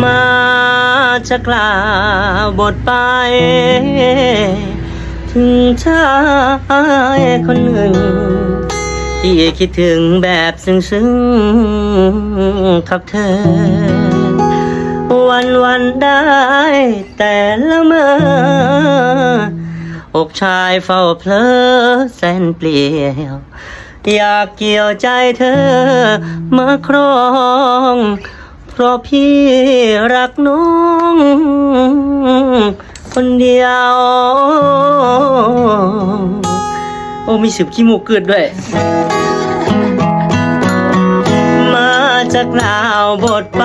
มาจะกล่าวบทไปถึงชายคนหนึ่งที่คิดถึงแบบซึ้งๆกับเธอวันได้แต่ละเมื่อกชายเฝ้าเพลอแสนเปลี่ยวอยากเกี่ยวใจเธอมาครองเพราะพี่รักน้องคนเดียวโอ้มีสิบขี้มูกเกิดด้วยมาจากลาวบทไป